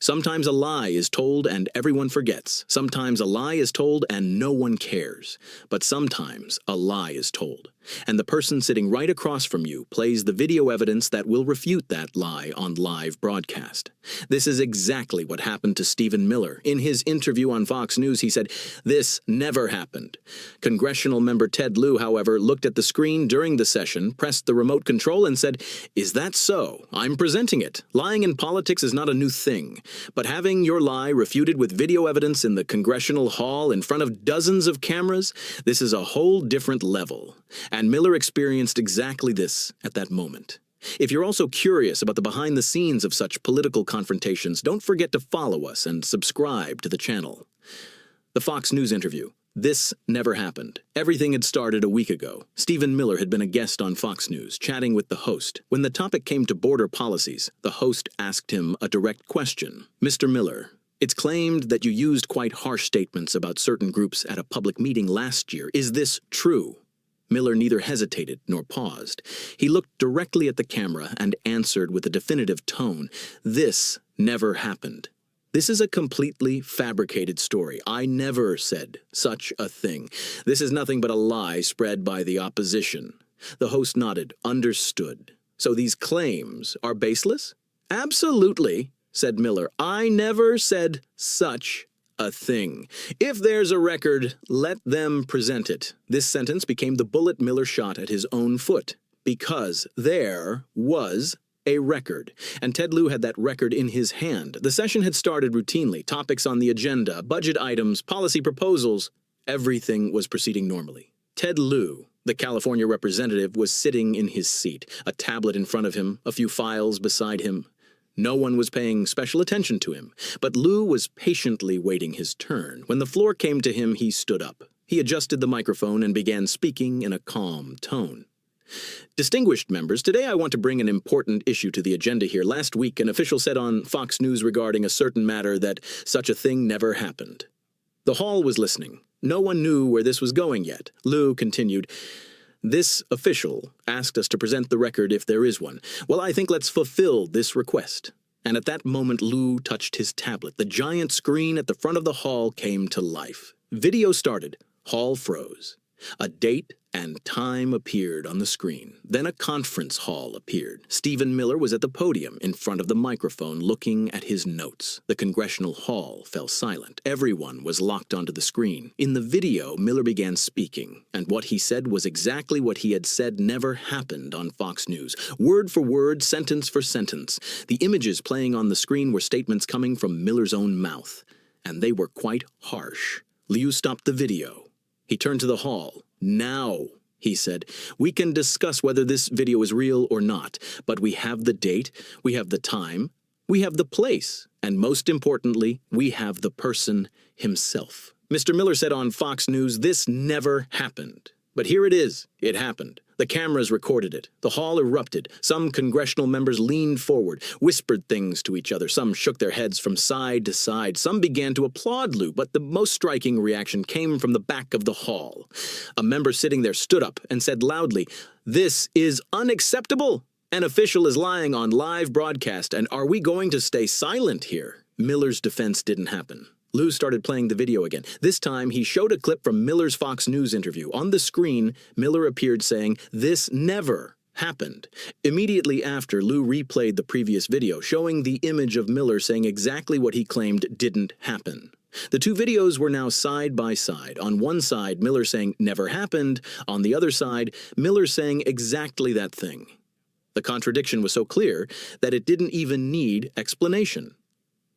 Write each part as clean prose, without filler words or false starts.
Sometimes a lie is told and everyone forgets. Sometimes a lie is told and no one cares. But sometimes a lie is told, and the person sitting right across from you plays the video evidence that will refute that lie on live broadcast. This is exactly what happened to Stephen Miller. In his interview on Fox News, he said, "This never happened." Congressional member Ted Lieu, however, looked at the screen during the session, pressed the remote control and said, "Is that so? I'm presenting it. Lying in politics is not a new thing. But having your lie refuted with video evidence in the congressional hall in front of dozens of cameras, this is a whole different level." And Miller experienced exactly this at that moment. If you're also curious about the behind the scenes of such political confrontations, don't forget to follow us and subscribe to the channel. The Fox News interview. This never happened. Everything had started a week ago. Stephen Miller had been a guest on Fox News, chatting with the host. When the topic came to border policies, the host asked him a direct question. "Mr. Miller, it's claimed that you used quite harsh statements about certain groups at a public meeting last year. Is this true?" Miller neither hesitated nor paused. He looked directly at the camera and answered with a definitive tone, "This never happened. This is a completely fabricated story. I never said such a thing. This is nothing but a lie spread by the opposition." The host nodded, understood. "So these claims are baseless?" "Absolutely," said Miller. "I never said such a thing. If there's a record, let them present it." This sentence became the bullet Miller shot at his own foot, because there was a record, and Ted Lieu had that record in his hand. The session had started routinely, topics on the agenda, budget items, policy proposals. Everything was proceeding normally. Ted Lieu, the California representative, was sitting in his seat, a tablet in front of him, a few files beside him. No one was paying special attention to him, but Lieu was patiently waiting his turn. When the floor came to him, he stood up. He adjusted the microphone and began speaking in a calm tone. "Distinguished members, today I want to bring an important issue to the agenda here. Last week, an official said on Fox News regarding a certain matter that such a thing never happened." The hall was listening. No one knew where this was going yet. Lieu continued, "This official asked us to present the record if there is one. Well, I think let's fulfill this request." And at that moment, Lieu touched his tablet. The giant screen at the front of the hall came to life. Video started. Hall froze. A date and time appeared on the screen. Then a conference hall appeared. Stephen Miller was at the podium in front of the microphone looking at his notes. The congressional hall fell silent. Everyone was locked onto the screen. In the video, Miller began speaking, and what he said was exactly what he had said never happened on Fox News. Word for word, sentence for sentence. The images playing on the screen were statements coming from Miller's own mouth, and they were quite harsh. Lieu stopped the video. He turned to the hall. "Now," he said, "we can discuss whether this video is real or not, but we have the date, we have the time, we have the place, and most importantly, we have the person himself." Mr. Miller said on Fox News, "This never happened. But here it is. It happened. The cameras recorded it. The hall erupted. Some congressional members leaned forward, whispered things to each other. Some shook their heads from side to side. Some began to applaud Lieu, but the most striking reaction came from the back of the hall. A member sitting there stood up and said loudly, "This is unacceptable. An official is lying on live broadcast, and are we going to stay silent here?" Miller's defense didn't happen. Lieu started playing the video again. This time, he showed a clip from Miller's Fox News interview. On the screen, Miller appeared saying, "This never happened." Immediately after, Lieu replayed the previous video, showing the image of Miller saying exactly what he claimed didn't happen. The two videos were now side by side. On one side, Miller saying, "Never happened." On the other side, Miller saying exactly that thing. The contradiction was so clear that it didn't even need explanation.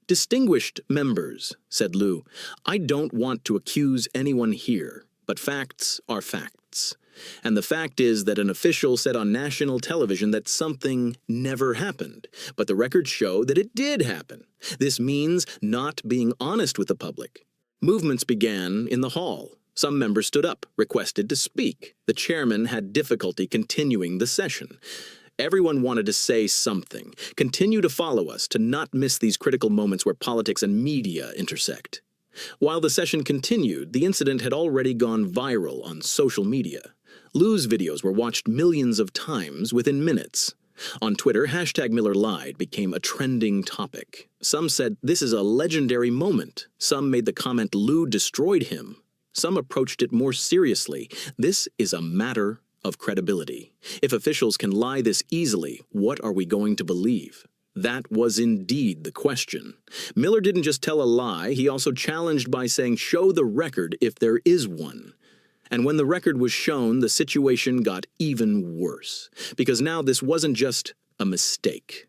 "Distinguished members," said Lieu, "I don't want to accuse anyone here, but facts are facts. And the fact is that an official said on national television that something never happened, but the records show that it did happen. This means not being honest with the public." Movements began in the hall. Some members stood up, requested to speak. The chairman had difficulty continuing the session. Everyone wanted to say something. Continue to follow us to not miss these critical moments where politics and media intersect. While the session continued, the incident had already gone viral on social media. Lieu's videos were watched millions of times within minutes. On Twitter, hashtag Miller lied became a trending topic. Some said this is a legendary moment. Some made the comment Lieu destroyed him. Some approached it more seriously. This is a matter of credibility. If officials can lie this easily, what are we going to believe? That was indeed the question. Miller didn't just tell a lie, he also challenged by saying, "Show the record if there is one." And when the record was shown, the situation got even worse. Because now this wasn't just a mistake.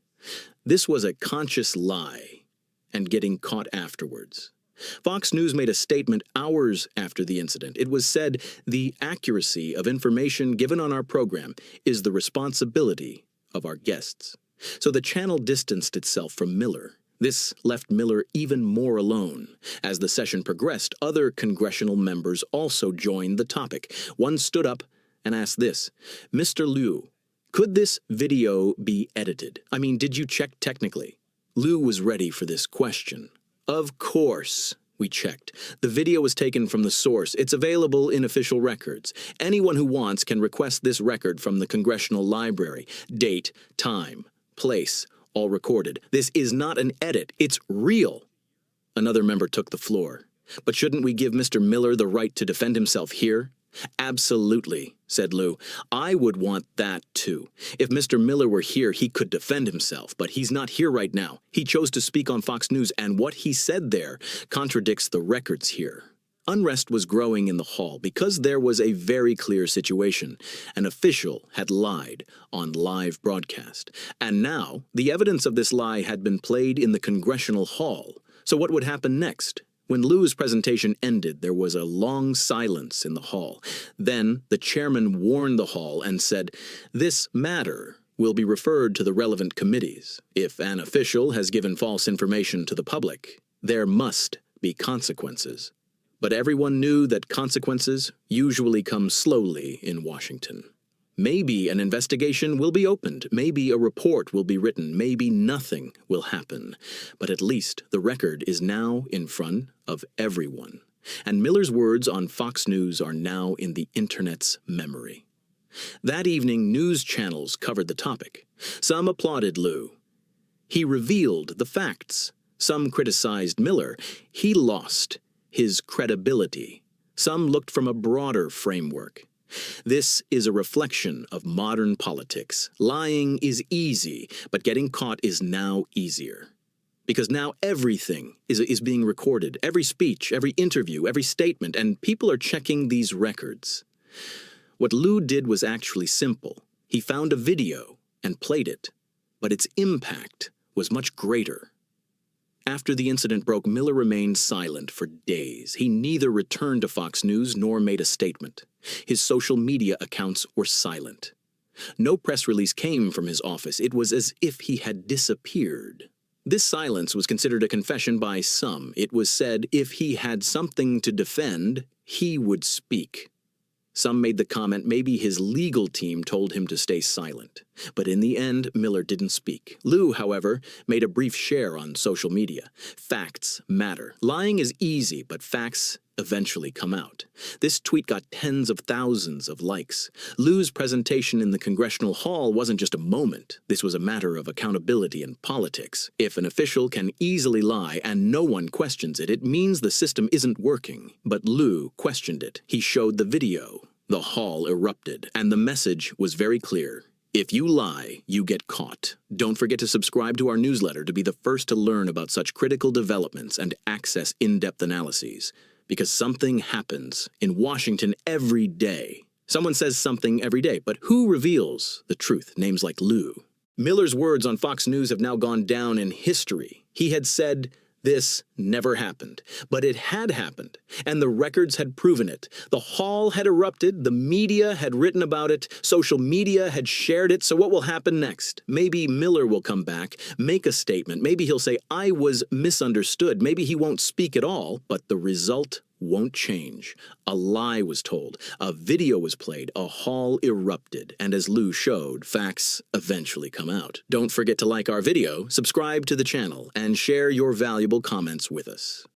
This was a conscious lie, and getting caught afterwards. Fox News made a statement hours after the incident. It was said, "The accuracy of information given on our program is the responsibility of our guests." So the channel distanced itself from Miller. This left Miller even more alone. As the session progressed, other congressional members also joined the topic. One stood up and asked this, "Mr. Lieu, could this video be edited? I mean, did you check technically?" Lieu was ready for this question. "Of course." We checked. The video was taken from the source. It's available in official records. Anyone who wants can request this record from the Congressional Library. Date, time, place, all recorded. This is not an edit. It's real. Another member took the floor. "But shouldn't we give Mr. Miller the right to defend himself here?" "Absolutely," said Lieu. "I would want that too. If Mr. Miller were here, he could defend himself, but he's not here right now. He chose to speak on Fox News, and what he said there contradicts the records here." Unrest was growing in the hall because there was a very clear situation. An official had lied on live broadcast. And now, the evidence of this lie had been played in the congressional hall. So what would happen next? When Lieu's presentation ended, there was a long silence in the hall. Then the chairman warned the hall and said, "This matter will be referred to the relevant committees. If an official has given false information to the public, there must be consequences." But everyone knew that consequences usually come slowly in Washington. Maybe an investigation will be opened, maybe a report will be written, maybe nothing will happen. But at least the record is now in front of everyone. And Miller's words on Fox News are now in the Internet's memory. That evening, news channels covered the topic. Some applauded Lieu. He revealed the facts. Some criticized Miller. He lost his credibility. Some looked from a broader framework. This is a reflection of modern politics. Lying is easy, but getting caught is now easier. Because now everything is being recorded, every speech, every interview, every statement, and people are checking these records. What Lieu did was actually simple. He found a video and played it, but its impact was much greater. After the incident broke, Miller remained silent for days. He neither returned to Fox News nor made a statement. His social media accounts were silent. No press release came from his office. It was as if he had disappeared. This silence was considered a confession by some. It was said if he had something to defend, he would speak. Some made the comment maybe his legal team told him to stay silent. But in the end, Miller didn't speak. Lieu, however, made a brief share on social media. Facts matter. Lying is easy, but facts eventually come out. This tweet got tens of thousands of likes. Lieu's presentation in the congressional hall wasn't just a moment. This was a matter of accountability in politics. If an official can easily lie and no one questions it, it means the system isn't working. But Lieu questioned it. He showed the video. The hall erupted, and the message was very clear. If you lie, you get caught. Don't forget to subscribe to our newsletter to be the first to learn about such critical developments and access in-depth analyses. Because something happens in Washington every day. Someone says something every day, but who reveals the truth? Names like Lieu. Miller's words on Fox News have now gone down in history. He had said, "This never happened." But it had happened, and the records had proven it. The hall had erupted, the media had written about it, social media had shared it, so what will happen next? Maybe Miller will come back, make a statement, maybe he'll say, "I was misunderstood," maybe he won't speak at all, but the result won't change. A lie was told, a video was played, a hall erupted, and as Lieu showed, facts eventually come out. Don't forget to like our video, subscribe to the channel, and share your valuable comments with us.